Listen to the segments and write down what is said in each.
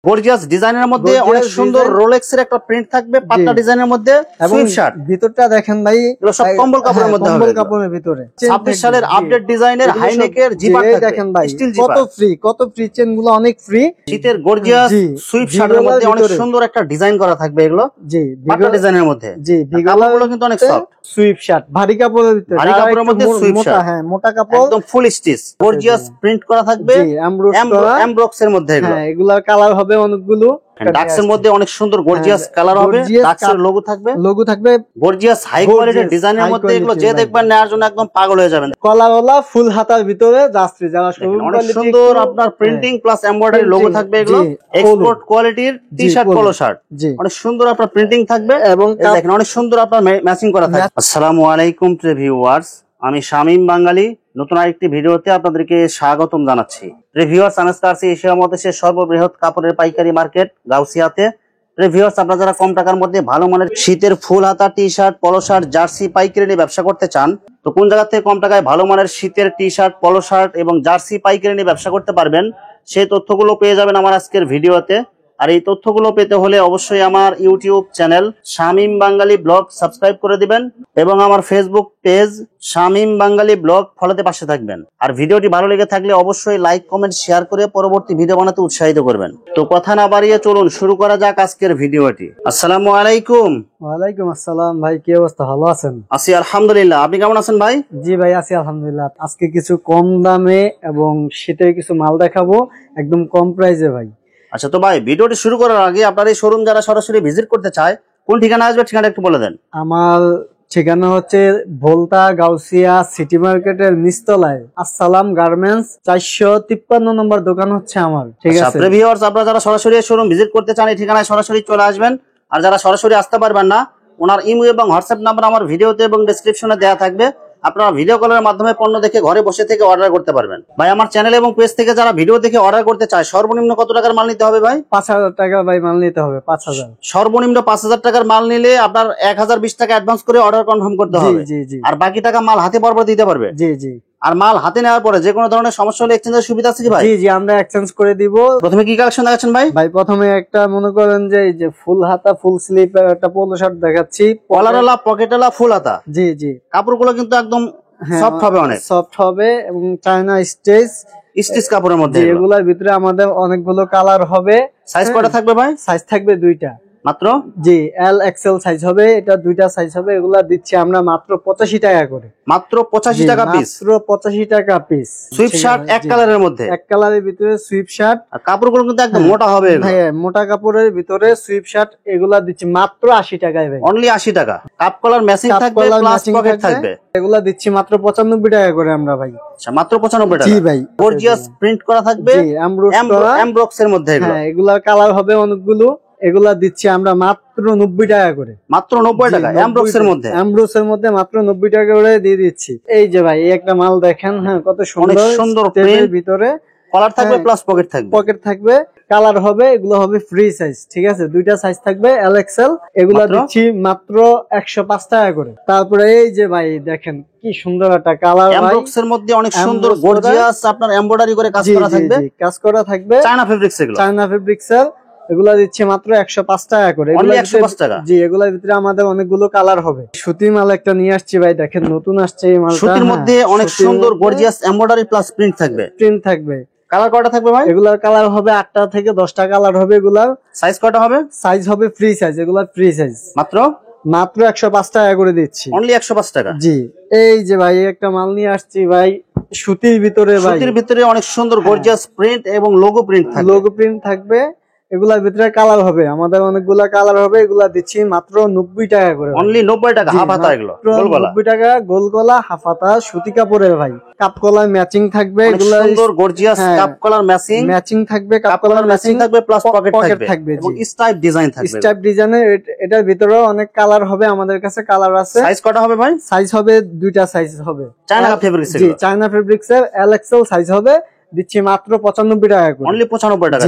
Gorgeous ডিজাইনের মধ্যে অনেক সুন্দর রোলেক্সের একটা প্রিন্ট থাকবে, পাট্টা ডিজাইনের মধ্যে সুইফট শার্ট। ভিতরটা দেখেন ভাই, এগুলো সব কম্বল কাপড়ের মধ্যে হবে, কম্বল কাপড়ের ভিতরে 26 সালের আপডেট ডিজাইনের হাই নেকের জিপার থাকবে। দেখেন ভাই স্টিল কত ফ্রি, কত ফ্রি, চেন গুলো অনেক ফ্রি। শীতের গর্জিয়াস সুইফট শার্টের মধ্যে অনেক সুন্দর একটা ডিজাইন করা থাকবে, এগুলো জি পাট্টা ডিজাইনের মধ্যে। জি কাপড়গুলো কিন্তু অনেক সফট, সুইফট শার্ট ভারী কাপড়ের ভিতরে, ভারী কাপড়ের মধ্যে সুইফট শার্ট, হ্যাঁ মোটা কাপড়, একদম ফুল স্টিচ গর্জিয়াস প্রিন্ট করা থাকবে, জি এমব্রক্স এর মধ্যে। এগুলো হ্যাঁ এগুলার কালার হবে অনেকগুলো, ডাক্সের মধ্যে অনেক সুন্দর গর্জিয়াস কালার হবে, ডাক্সের লোগো থাকবে, গর্জিয়াস হাই কোয়ালিটির ডিজাইনের মধ্যে। এগুলো যে দেখবেন নেওয়ার জন্য একদম পাগল হয়ে যাবেন। কলারওয়ালা ফুল হাতার ভিতরে যাচ্ছে, যারা অনেক সুন্দর আপনার প্রিন্টিং প্লাস এমব্রয়ডারি লোগো থাকবে। এগুলো এক্সপোর্ট কোয়ালিটির টি-শার্ট পোলো শার্ট, অনেক সুন্দর আপনার প্রিন্টিং থাকবে এবং দেখেন অনেক সুন্দর আপনার ম্যাচিং করা থাকবে। আসসালামু আলাইকুম প্রিয় ভিউয়ার্স, আমি শামীম বাঙালি নতুন আরেকটি ভিডিওতে আপনাদেরকে স্বাগতম জানাচ্ছি। ভিউয়ার্স, আমি আজকে এশিয়া মহাদেশের সর্ববৃহৎ কাপড়ের পাইকারি মার্কেট গাউসিয়াতে। ভিউয়ার্স, আপনারা যারা কম টাকার মধ্যে ভালো মানের শীতের ফুল হাতা টি শার্ট, পলো শার্ট, জার্সি পাইকারি নিয়ে ব্যবসা করতে চান, তো কোন জায়গা থেকে কম টাকায় ভালো মানের শীতের টি শার্ট, পলো শার্ট এবং জার্সি পাইকারি নিয়ে ব্যবসা করতে পারবেন, সেই তথ্যগুলো পেয়ে যাবেন আমার আজকের ভিডিওতে। আর এই তথ্যগুলো পেতে হলে অবশ্যই আমার ইউটিউব চ্যানেল শামীম বাঙালি ব্লগ সাবস্ক্রাইব করে দিবেন এবং আমার ফেসবুক পেজ শামীম বাঙালি ব্লগ ফলোতে পাশে থাকবেন। আর ভিডিওটি ভালো লেগে থাকলে অবশ্যই লাইক, কমেন্ট, শেয়ার করে পরবর্তী ভিডিও বানাতে উৎসাহিত করবেন। তো কথা না বাড়িয়ে চলুন শুরু করা যাক আজকের ভিডিওটি। আসসালামু আলাইকুম। ওয়ালাইকুম আসসালাম ভাই, কি অবস্থা? ভালো আছেন? আছি আলহামদুলিল্লাহ, আপনি কেমন আছেন ভাই? জি ভাই আছি আলহামদুলিল্লাহ। আজকে কিছু কম দামে এবং শীতের কিছু মাল দেখাবো একদম কম প্রাইসে ভাই। আচ্ছা, তো ভাই ভিডিওটি শুরু করার আগে আপনার এই শোরুম যারা সরাসরি ভিজিট করতে চায় কোন ঠিকানা আসবে, ঠিকানা একটু বলে দেন। আমার ঠিকানা হচ্ছে ভোলতা গাউসিয়া সিটি মার্কেটের নিচতলায় আসসালাম গার্মেন্টস 453 নম্বর দোকান হচ্ছে আমার। ঠিক আছে ভিউয়ার্স, আপনারা যারা সরাসরি শোরুম ভিজিট করতে চান এই ঠিকানায় সরাসরি চলে আসবেন। আর যারা সরাসরি আসতে পারবেন না, ওনার ইমো এবং হোয়াটসঅ্যাপ নাম্বার আমার ভিডিওতে এবং ডেসক্রিপশনে দেওয়া থাকবে, আপনারা ভিডিও কলের মাধ্যমে পণ্য দেখে ঘরে বসে থেকে অর্ডার করতে পারবেন। ভাই, আমার চ্যানেল এবং পেজ থেকে যারা ভিডিও দেখে অর্ডার করতে চায় সর্বনিম্ন কত টাকার মাল নিতে হবে ভাই? 5000 টাকা ভাই মাল নিতে হবে। 5000 সর্বনিম্ন 5000 টাকার মাল নিলে আপনার 1020 টাকা অ্যাডভান্স করে অর্ডার কনফার্ম করতে হবে। জি জি। আর বাকি টাকা মাল হাতে পরপর দিতে পারবে। জি জি। আর মাল হাতে নেওয়ার পরে যে কোনো ধরনের সমস্যা হলে এক্সচেঞ্জের সুবিধা আছে কি ভাই? জি জি, আমরা এক্সচেঞ্জ করে দিব। প্রথমে কি কালেকশন দেখাচ্ছেন ভাই? ভাই প্রথমে একটা মনে করেন যে এই যে ফুল হাতা ফুল স্লিভের একটা পোলো শার্ট দেখাচ্ছি, কলারওয়ালা পকেটওয়ালা ফুল হাতা। জি জি। কাপড়গুলো কিন্তু একদম সফট হবে, অনেক সফট হবে এবং চায়না স্টিচ কাপড়ের মধ্যে। এগুলোর ভিতরে আমাদের অনেকগুলো কালার হবে। সাইজ কয়টা থাকবে ভাই? সাইজ থাকবে 2টা মাত্র। জি, এল এক্সেল সাইজ হবে, এটা 2টা সাইজ হবে। এগুলা দিচ্ছি আমরা মাত্র 85 টাকা করে। মাত্র 85 টাকা পিস? মাত্র 85 টাকা পিস। সুইফট শার্ট এক কালারের মধ্যে, এক কালারের ভিতরে সুইফট শার্ট। আর কাপড়গুলো কিন্তু একদম মোটা হবে। হ্যাঁ, মোটা কাপড়ের ভিতরে সুইফট শার্ট, এগুলা দিচ্ছি মাত্র 80 টাকায় ভাই। অনলি 80 টাকা। কাপ কলার ম্যাচিং থাকবে, প্লাস পকেট থাকবে। এগুলা দিচ্ছি মাত্র 95 টাকা করে আমরা ভাই। আচ্ছা, মাত্র 95 টাকা। জি ভাই। গর্জিয়াস প্রিন্ট করা থাকবে, জি, এমব্রক্স এর মধ্যে। হ্যাঁ, এগুলার কালার হবে অনেকগুলো। এগুলা দিচ্ছি আমরা মাত্র 90 টাকা করে। মাত্র 90 টাকা এমব্রক্স এর মধ্যে। এমব্রক্স এর মধ্যে মাত্র 90 টাকা করে দিয়ে দিচ্ছি। এই যে ভাই, এই একটা মাল দেখেন, হ্যাঁ কত সুন্দর, সুন্দর প্রিন্টের ভিতরে কলার থাকবে, প্লাস পকেট থাকবে। পকেট থাকবে, কালার হবে, এগুলো হবে ফ্রি সাইজ। ঠিক আছে, 2টা সাইজ থাকবে, এল এক্সেল। এগুলা দিচ্ছি মাত্র 105 টাকা করে। তারপরে এই যে ভাই দেখেন কি সুন্দর একটা কালার, এমব্রক্স এর মধ্যে অনেক সুন্দর গর্জিয়াস আপনার এমব্রয়ডারি করে কাজ করা থাকবে। কাজ করা থাকবে, চায়না ফেব্রিক্স। এগুলো চায়না ফেব্রিক্স এর। এগুলা দিচ্ছে মাত্র 105 টাকা করে। অনলি 105 টাকা। জি, এগুলোর ভিতরে আমাদের অনেকগুলো কালার হবে। সুতি মাল একটা নিয়ে আসছি ভাই, দেখেন নতুন আসছে এই মালটা। সুতির মধ্যে অনেক সুন্দর গর্জিয়াস এমব্রয়ডারি প্লাস প্রিন্ট থাকবে। প্রিন্ট থাকবে। কালার কয়টা থাকবে ভাই? এগুলার কালার হবে 8টা থেকে 10টা কালার হবে। এগুলার সাইজ কয়টা হবে? সাইজ হবে ফ্রি সাইজ। এগুলার ফ্রি সাইজ মাত্র 105 টাকা করে দিচ্ছি। অনলি 105 টাকা। জি, এই যে ভাই একটা মাল নিয়ে আসছি ভাই সুতির ভিতরে। ভাই সুতির ভিতরে অনেক সুন্দর গর্জিয়াস প্রিন্ট এবং লোগো প্রিন্ট থাকবে। লোগো প্রিন্ট থাকবে। এগুলার ভিতরে কালার হবে, আমাদের অনেকগুলা কালার হবে। এগুলা দিচ্ছি মাত্র 90 টাকা করে। অনলি 90 টাকা। হাফ হাতা এগুলো, গোল গলা। 90 টাকা গোল গলা হাফ হাতা সুতি কাপড়ের ভাই। কাপ কলার ম্যাচিং থাকবে। এগুলা সুন্দর গর্জিয়াস কাপ কলার ম্যাচিং থাকবে, কাপ কলার ম্যাচিং থাকবে, প্লাস পকেট থাকবে এবং স্ট্রাইপ ডিজাইন থাকবে। স্ট্রাইপ ডিজাইনের এটার ভিতরে অনেক কালার হবে, আমাদের কাছে কালার আছে। সাইজ কয়টা হবে ভাই? সাইজ হবে 2টা সাইজ হবে। China fabrics. জি, চায়না ফেব্রিক্স এর এল এক্সেল সাইজ হবে, দিচ্ছি মাত্র 95 টাকা করে। অনলি 95 টাকা।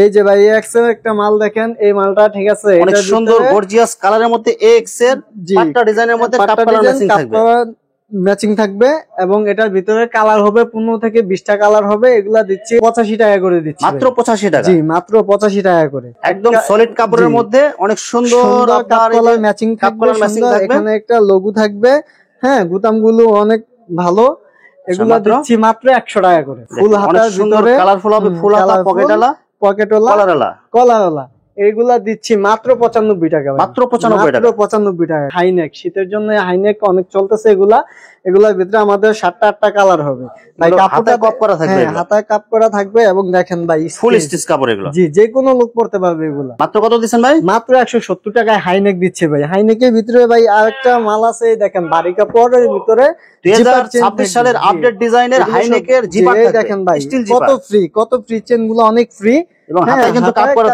এই যে ভাই এক্স এর একটা মাল দেখেন, এই মালটা ঠিক আছে অনেক সুন্দর গর্জিয়াস কালারের মধ্যে এক্স এর পাট্টা ডিজাইনের মধ্যে কাপ কলার ম্যাচিং থাকবে। ম্যাচিং থাকবে এবং এটার ভিতরে কালার হবে 15 থেকে 20টা কালার হবে। এগুলা দিচ্ছি 85 টাকা করে দিচ্ছি মাত্র 85 টাকা। জি মাত্র 85 টাকা করে। একদম সলিড কাপড়ের মধ্যে অনেক সুন্দর কাপ কলার ম্যাচিং থাকবে। এখানে একটা লোগো থাকবে। হ্যাঁ, গুতামগুলো অনেক ভালো। এগুলা দিচ্ছি মাত্র 100 টাকা করে। ফুল হাতার ভিতরে কালারফুল হবে, ফুল হাতা, পকেটওয়ালা, কলারওয়ালা। এগুলা দিচ্ছি মাত্র 95 টাকা। মাত্র 95 টাকা। হাইনেক, শীতের জন্য হাইনেক অনেক চলতেছে। এগুলার ভিতরে আমাদের 7-8টা কালার হবে ভাই। কাপড়টা কাপ করা থাকবে, হাতায় কাপ করা থাকবে এবং দেখেন ভাই ফুল স্টিচ কাপড় এগুলো। জি, যে কোনো লোক পড়তে পারবে এগুলা। মাত্র কত দিচ্ছেন ভাই? মাত্র 170 টাকায় হাইনেক দিচ্ছে ভাই। হাইনেকের ভিতরে ভাই আরেকটা মাল আছে, দেখেন বাড়ি কাপড়ের ভিতরে 2026 সালের আপডেট ডিজাইনের হাইনেকের জিপার দেখেন ভাই, কত ফ্রি চেন গুলো অনেক ফ্রি এবং হাতায় কিন্তু কাপ করা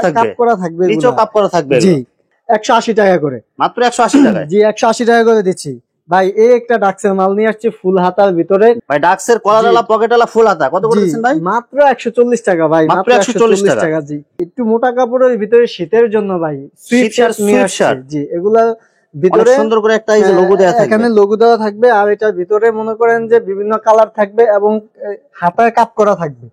থাকবে, নিচেও কাপ করা থাকবে। জি 180 টাকা করে। মাত্র 180 টাকায়। জি 180 টাকা করে দিচ্ছি ভাই। এই একটা ডাক্সের মাল নিয়ে আসছে ফুল হাতার ভিতরে ভাই। ডাক্সের কলারওয়ালা, পকেটওয়ালা, ফুল হাতা কত করে দিচ্ছেন ভাই? মাত্র 140 টাকা ভাই। মাত্র 140 টাকা। জি, একটু মোটা কাপড়ের ভিতরে শীতের জন্য ভাই সুইট শার্ট নিয়ে আসছে। জি, এগুলা ভিতরে সুন্দর করে একটা এই যে লোগো দেওয়া থাকবে, এখানে লোগো দেওয়া থাকবে। আর এটার ভিতরে মনে করেন যে বিভিন্ন কালার থাকবে এবং হাতায় কাপ করা থাকবে।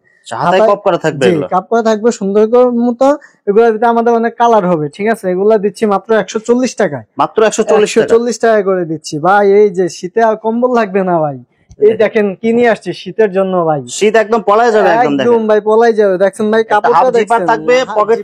হাতায় কাপ করা থাকবে, জি কাপ করা থাকবে সুন্দর মতো। এগুলোর ভিতরে আমাদের অনেক কালার হবে, ঠিক আছে। এগুলা দিচ্ছি মাত্র 140 টাকায়। মাত্র 140 টাকা করে দিচ্ছি ভাই। এই যে শীতে আর কম্বল লাগবে না ভাই। এই দেখেন কি নিয়ে আসছে শীতের জন্য ভাই। শীত একদম পলায় যাবে, একদম ভাই পলাই যাবে। দেখছেন ভাই কাপড়টা দেখছেন, থাকবে, পকেট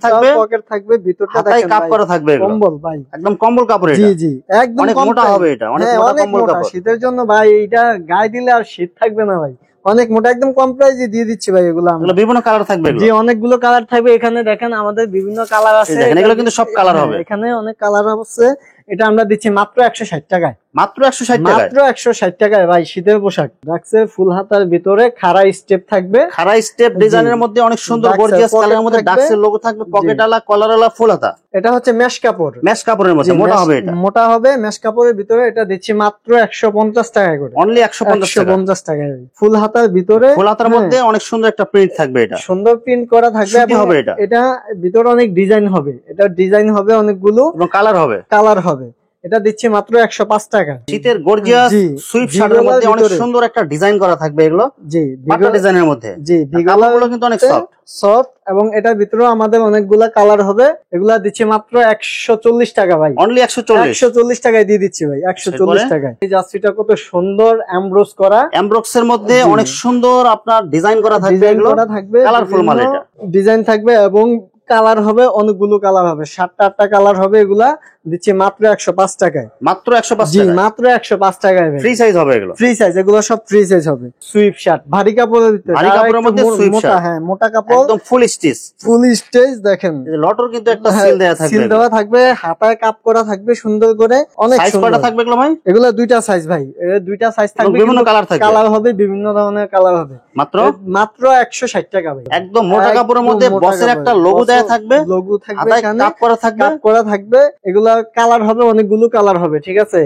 থাকবে, ভিতরটা দেখেন কাপ করা থাকবে, কম্বল ভাই, একদম কম্বল কাপড়। জি জি, একদম অনেক মোটা হবে এটা, অনেক মোটা কম্বল কাপড়। শীতের জন্য ভাই এটা গায়ে দিলে আর শীত থাকবে না ভাই। অনেক মোটা, একদম কম প্রাইসে দিয়ে দিচ্ছি ভাই। এগুলো বিভিন্ন কালার থাকবে। জি, অনেকগুলো কালার থাকবে। এখানে দেখেন আমাদের বিভিন্ন কালার আছে। এগুলো কিন্তু সব কালার হবে। এখানে অনেক কালার আছে। এটা আমরা দিচ্ছি মাত্র 160 টাকায়। মাত্র 160 টাকায়। মাত্র 160 টাকায় ভাই। শীতের পোশাক ডাক্সের ফুল হাতার ভিতরে খাড়া স্টেপ থাকবে। খাড়া স্টেপ ডিজাইনের মধ্যে অনেক সুন্দর গর্জিয়াস কালারের মধ্যে ডাক্সের লোগো থাকবে, পকেটওয়ালা, কলারওয়ালা, ফুল হাতা। এটা হচ্ছে মেশ কাপড়। মেশ কাপড়ের মধ্যে মোটা হবে, এটা মোটা হবে মেশ কাপড়ের ভিতরে। এটা দিচ্ছি মাত্র 150 টাকা করে। অনলি 150 টাকায়। ফুল হাতার ভিতরে, ফুল হাতার মধ্যে অনেক সুন্দর একটা প্রিন্ট থাকবে। এটা সুন্দর প্রিন্ট করা থাকবে। এটা ভিতরে অনেক ডিজাইন হবে। এটা ডিজাইন হবে অনেকগুলো এবং কালার হবে। এটা দিচ্ছি মাত্র 105 টাকা। শীতের গর্জিয়াস সুইফট শার্টের মধ্যে অনেক সুন্দর একটা ডিজাইন করা থাকবে। এগুলো জি বাটা ডিজাইনের মধ্যে। জি, কাপড়গুলো কিন্তু অনেক সফট এবং এটার ভিতরেও আমাদের অনেকগুলা কালার হবে। এগুলা দিচ্ছি মাত্র 140 টাকা ভাই। অনলি 140 টাকায় দিয়ে দিচ্ছি ভাই। 140 টাকায়। এই জার্সিটা কত সুন্দর এমব্রোস করা। এমব্রক্সের মধ্যে অনেক সুন্দর আপনার ডিজাইন করা থাকবে। এগুলো কালারফুল মাল, এটা ডিজাইন থাকবে এবং কালার হবে অনেকগুলো কালার হবে। 7-8টা কালার হবে। এগুলা দিচ্ছি মাত্র 105 টাকায়। মাত্র 105 জি, মাত্র 105 টাকায়। ফ্রি সাইজ হবে এগুলো। ফ্রি সাইজ, এগুলো সব ফ্রি সাইজ হবে। সুইফট শার্ট ভারী কাপড়ের ভিতরে, ভারী কাপড়ের মধ্যে সুইফট শার্ট। হ্যাঁ, মোটা কাপড়, একদম ফুল স্টিচ দেখেন। লটর কিন্তু একটা সিল দেয়া থাকবে। সিল দেওয়া থাকবে, হাতায় কাপ করা থাকবে সুন্দর করে। অনেক সাইজ কয়টা থাকবে এগুলো ভাই? এগুলো দুইটা সাইজ ভাই। দুইটা সাইজ থাকবে, বিভিন্ন কালার থাকবে। কালার হবে, বিভিন্ন ধরনের কালার হবে। মাত্র 160 টাকা ভাই। একদম মোটা কাপড়ের মধ্যে বসের একটা লোগো দেয়া থাকবে। লোগো থাকবে, এখানে কাপ করা থাকবে। এগুলা কালার হবে, অনেকগুলো কালার হবে, ঠিক আছে।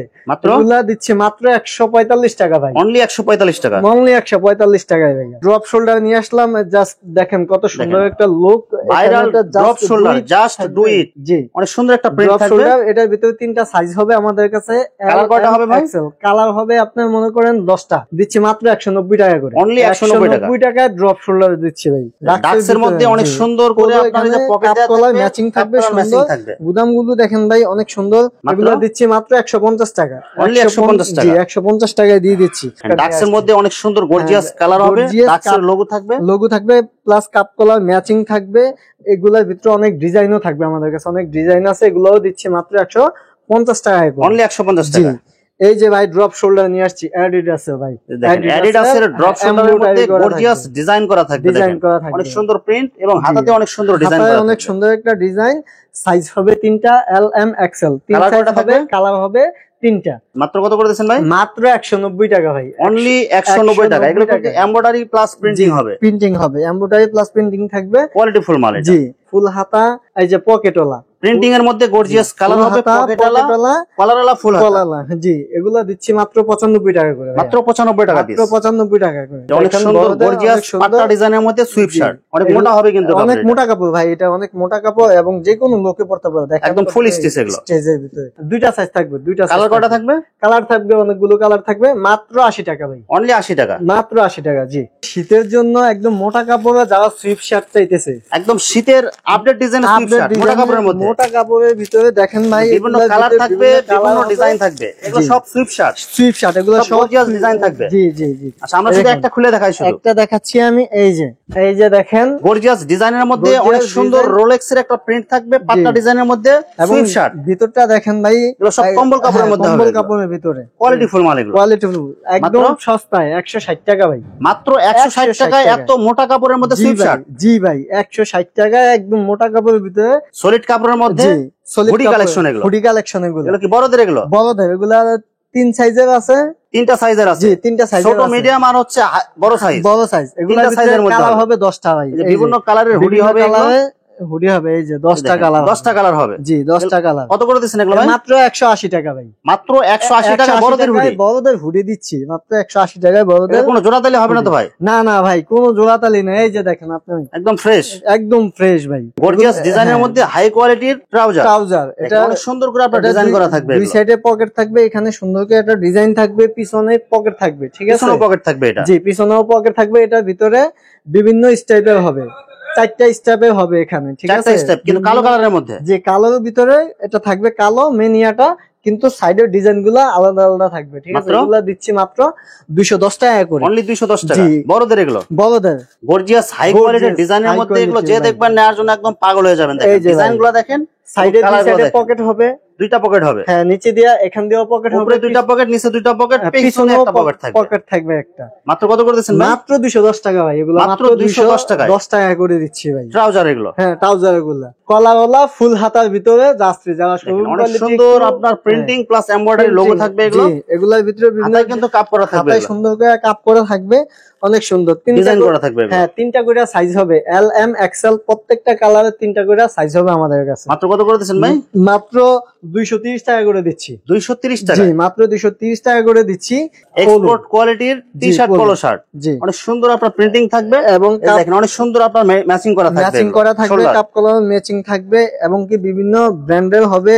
এগুলা দিচ্ছি মাত্র 145 টাকা ভাই। অনলি 145 টাকা। অনলি 145 টাকায় ভাই। ড্রপ শোল্ডার নিয়ে আসলাম। জাস্ট দেখেন কত সুন্দর একটা look. Viral drop shoulder, just do it. জি, অনেক সুন্দর একটা প্রিন্ট থাকবে। শোল্ডার, এটার ভিতরে 3টা সাইজ হবে আমাদের কাছে। কালার কয়টা হবে ভাই? কালার হবে আপনার মনে করেন 10টা। দিচ্ছি মাত্র 190 টাকা করে। অনলি 190 টাকায় ড্রপ শোল্ডার দিচ্ছি ভাই। ডাক্সের মধ্যে অনেক সুন্দর করে আপনার এই যে পকেট দেয়া থাকবে, ম্যাচিং থাকবে, সুন্দর গুদামগুলো দেখেন ভাই অনেক সুন্দর। এগুলো দিচ্ছি মাত্র 150 টাকা। অনলি 150 টাকা। জি, 150 টাকায় দিয়ে দিচ্ছি। ডাক্সের মধ্যে অনেক সুন্দর গর্জিয়াস কালার হবে। ডাক্সের লোগো থাকবে প্লাস কাপ কলার ম্যাচিং থাকবে। এগুলোর ভিতরে অনেক ডিজাইনও থাকবে। আমাদের কাছে অনেক ডিজাইন আছে। এগুলোও দিচ্ছি মাত্র 150 টাকায়। অনলি 150 টাকা। এই যে ভাই ড্রপ শোল্ডার নিয়ে আসছি অ্যাডিডাসের ভাই। অ্যাডিডাসের ড্রপ শোল্ডারের মধ্যে গর্জিয়াস ডিজাইন করা থাকবে। অনেক সুন্দর প্রিন্ট এবং হাতাতে অনেক সুন্দর ডিজাইন করা থাকবে। অনেক সুন্দর একটা ডিজাইন। সাইজ হবে 3টা, এল এম এক্সেল। 3 সাইজ হবে, কালার হবে 3টা। মাত্র কত করে দিচ্ছেন ভাই? মাত্র 190 টাকা ভাই। অনলি 190 টাকা। এগুলো এমব্রয়ডারি প্লাস প্রিন্টিং হবে। প্রিন্টিং হবে, এমব্রয়ডারি প্লাস প্রিন্টিং থাকবে। কোয়ালিটি ফুল মাল। জি, ফুল হাতা, এই যে পকেটওয়ালা প্রিন্টিং এর মধ্যে গর্জিয়াস কালার হবে, পকেটওয়ালা, কলারওয়ালা, ফুল হাতা। জি, এগুলা দিচ্ছি মাত্র 95 টাকা করে। মাত্র 95 টাকা পিস। মাত্র 95 টাকা করে। অনেক সুন্দর গর্জিয়াস পাট্টা ডিজাইনের মধ্যে সুইপ শার্ট। অনেক মোটা হবে কিন্তু অনেক মোটা কাপড় ভাই, এটা অনেক মোটা কাপড় এবং যে কোনো লোকে পড়তে পারে। দেখেন একদম ফুল স্টিচ এগুলো। স্টেজের ভিতরে দুইটা সাইজ থাকবে, দুইটা কালার কয়টা থাকবে? কালার থাকবে অনেকগুলো কালার থাকবে, মাত্র 80 টাকা ভাই। অনলি 80 টাকা। মাত্র 80 টাকা। জি, শীতের জন্য একদম মোটা কাপড়ে যারা সুইপ শার্ট চাইতেছে, একদম শীতের আপডেট ডিজাইনের সুইপ শার্ট মোটা কাপড়ের মধ্যে। মোটা কাপড়ের ভিতরে দেখেন ভাই বিভিন্ন কালার থাকবে, বিভিন্ন ডিজাইন থাকবে। এগুলো সব সুইপ শার্ট। সুইপ শার্ট এগুলো সব গর্জিয়াস ডিজাইন থাকবে। জি জি জি। আচ্ছা, আমরা শুধু একটা খুলে দেখাই। শুধু একটা দেখাচ্ছি আমি। এই যে দেখেন গর্জিয়াস ডিজাইনের মধ্যে অনেক সুন্দর রোলেক্স এর একটা প্রিন্ট থাকবে, পাট্টা ডিজাইনের মধ্যে সুইপ শার্ট। ভিতরটা দেখেন ভাই, এগুলো সব কম্বল কাপড়ের মধ্যে হবে। কম্বল কাপড়ের ভিতরে কোয়ালিটি ফুল মাল এগুলো। কোয়ালিটি ফুল একদম সস্তায় 160 টাকা ভাই। মাত্র 160 টাকায় এত মোটা কাপড়ের মধ্যে সুইপ শার্ট। জি ভাই, 160 টাকায় একদম মোটা কাপড়ের ভিতরে সলিড কাপড়ের মধ্যে হুডি কালেকশন। এগুলো হুডি কালেকশন। এগুলো কি বড়দের? এগুলো বড়দের। এগুলা 3 সাইজের আছে। 3টা সাইজের আছে। জি, 3টা সাইজ, ছোট, মিডিয়াম আর হচ্ছে বড় সাইজ। বড় সাইজ। এগুলা সাইজের মধ্যে কালার হবে 10টা ভাই। বিভিন্ন কালারের হুডি হবে। হুডি হবে এই যে 10টা কালার। 10টা কালার হবে। জি, 10টা কালার। কত করে দিচ্ছেন এগুলো ভাই? মাত্র 180 টাকা ভাই। মাত্র 180 টাকা বড়দের হুডি। বড়দের হুডি দিচ্ছি মাত্র 180 টাকায় বড়দের। কোনো জোড়া তালি হবে না তো ভাই? না না ভাই, কোনো জোড়া তালি না। এই যে দেখেন আপনি, একদম ফ্রেশ, একদম ফ্রেশ ভাই। গর্জিয়াস ডিজাইনের মধ্যে হাই কোয়ালিটির ট্রাউজার। এটা অনেক সুন্দর করে আপনার ডিজাইন করা থাকবে। দুই সাইডে পকেট থাকবে, এখানে সুন্দর করে একটা ডিজাইন থাকবে, পিছনে পকেট থাকবে। ঠিক আছে, পিছনেও পকেট থাকবে। এটা জি, পিছনেও পকেট থাকবে। এটার ভিতরে বিভিন্ন স্টাইপের হবে, 4টা স্টেপের হবে এখানে। ঠিক আছে, 4টা স্টেপ, কিন্তু কালো কালারের মধ্যে। যে কালোর ভিতরে এটা থাকবে, কালো মেনিয়াটা, কিন্তু সাইডের ডিজাইন গুলা আলাদা আলাদা থাকবে। ঠিক আছে, এগুলা দিচ্ছি মাত্র 210 টাকা করে। অনলি 210 টাকা। বড়দের এগুলো, বড়দের গর্জিয়াস হাই কোয়ালিটির ডিজাইনের মধ্যে। এগুলো যে দেখবেন নেওয়ার জন্য একদম পাগল হয়ে যাবেন। দেখেন ডিজাইনগুলো দেখেন। সাইডে পকেট হবে, 2টা পকেট হবে। হ্যাঁ, নিচে দিয়া এখান দিয়েও পকেট হবে, উপরে 2টা পকেট, নিচে 2টা পকেট, পিছনে একটা পকেট থাকবে একটা। মাত্র কত করে দিচ্ছেন? মাত্র 210 টাকা ভাই। এগুলো মাত্র 210 টাকা। 10 টাকা করে দিচ্ছি ভাই। ট্রাউজার এগুলো। হ্যাঁ, ট্রাউজার এগুলো কলারওয়ালা, ফুল হাতার ভিতরে যাত্রী যারা অনেক সুন্দর আপনার প্রিন্টিং প্লাস এমব্রয়ডারি লোগো থাকবে। এগুলো এগুলোর ভিতরে বিভিন্ন কিন্তু কাপ করা থাকবে, সুন্দর করে কাপ করা থাকবে, অনেক সুন্দর ডিজাইন করা থাকবে। হ্যাঁ, 3টা করে সাইজ হবে, এল, এম, এক্সেল, প্রত্যেকটা কালারের 3টা করে সাইজ হবে আমাদের কাছে। মাত্র কত করে দিচ্ছেন ভাই? মাত্র 230 টাকা করে দিচ্ছি। 230 টাকা? জি, মাত্র 230 টাকা করে দিচ্ছি। এক্সপোর্ট কোয়ালিটির টি-শার্ট, পোলো শার্ট। জি, অনেক সুন্দর আপনার প্রিন্টিং থাকবে এবং দেখেন অনেক সুন্দর আপনার ম্যাচিং করা থাকবে। ম্যাচিং করা থাকবে, কাপ কলার ম্যাচিং থাকবে এবং কি বিভিন্ন ব্র্যান্ডের হবে।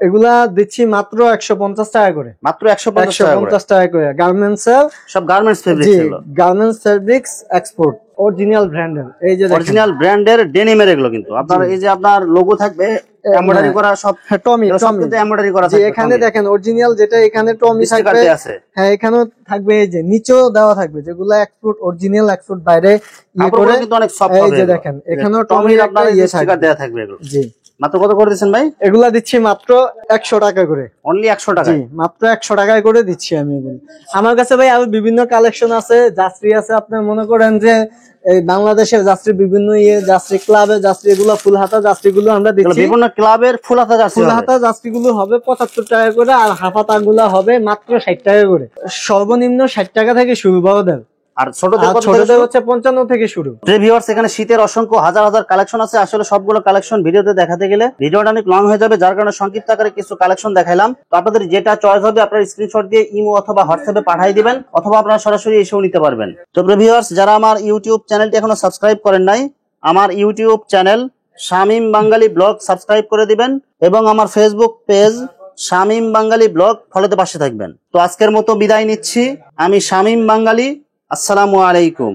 এগুলা দিচ্ছি মাত্র 150 টাকা করে। মাত্র 150 টাকা করে। গার্মেন্টস এর সব গার্মেন্টস ফেব্রিক্স। এগুলো গার্মেন্টস ফেব্রিক্স এক্সপোর্ট, অরিজিনাল ব্র্যান্ডের। এই যে অরিজিনাল ব্র্যান্ডের ডেনিমের এগুলো কিন্তু আপনার এই যে আপনার লোগো থাকবে এমব্রয়ডারি করা, সব টমি কিন্তু এমব্রয়ডারি করা থাকবে। এখানে দেখেন অরিজিনাল যেটা, এখানে টমি থাকবে। হ্যাঁ, এখানেও থাকবে। এই যে নিচেও দেওয়া থাকবে, যেগুলো এক্সপোর্ট অরিজিনাল, এক্সপোর্ট বাইরে ইয়ে করে কিন্তু অনেক সফট হবে। এই যে দেখেন, এখানেও টমির আপনার ইয়ে স্টিকার দেয়া থাকবে এগুলো। জি, মাত্র কত করে দিচ্ছেন ভাই? এগুলা দিচ্ছি মাত্র 100 টাকা করে। অনলি 100 টাকা? জি, মাত্র 100 টাকায় করে দিচ্ছি আমি এগুলো। আমার কাছে ভাই আরো বিভিন্ন কালেকশন আছে, যাত্রী আছে। আপনি মনে করেন যে এই বাংলাদেশের যাত্রী, বিভিন্ন যাত্রী ক্লাবের যাত্রী, এগুলো ফুল হাতা যাত্রী গুলো আমরা দিচ্ছি। বিভিন্ন ক্লাবের ফুল হাতা যাত্রী, ফুল হাতা যাত্রী গুলো হবে 75 টাকা করে, আর হাফ হাতা গুলো হবে মাত্র 60 টাকা করে। সর্বনিম্ন 60 টাকা থেকে শুরু বড়দের, আর ছোটদের হচ্ছে 55 থেকে শুরু। ভিউয়ার্স, এখানে শীতের অসংখ্য হাজার হাজার কালেকশন আছে। আসলে সবগুলো কালেকশন ভিডিওতে দেখাতে গেলে ভিডিওটা অনেক লং হয়ে যাবে, যার কারণে সংক্ষিপ্ত আকারে কিছু কালেকশন দেখাইলাম। তো আপনাদের যেটা চয়েস হবে আপনার স্ক্রিনশট দিয়ে ইমো অথবা হোয়াটসঅ্যাপে পাঠিয়ে দিবেন, অথবা আপনারা সরাসরি এসেও নিতে পারবেন। তো ভিউয়ার্স, যারা আমার ইউটিউব চ্যানেলটি এখনো সাবস্ক্রাইব করেন নাই, আমার ইউটিউব চ্যানেল শামীম বাঙালি ব্লগ সাবস্ক্রাইব করে দিবেন এবং আমার ফেসবুক পেজ শামীম বাঙালি ব্লগ ফলোতে পাশে থাকবেন। তো আজকের মতো বিদায় নিচ্ছি। আমি শামীম বাঙালি। আসসালামু আলাইকুম।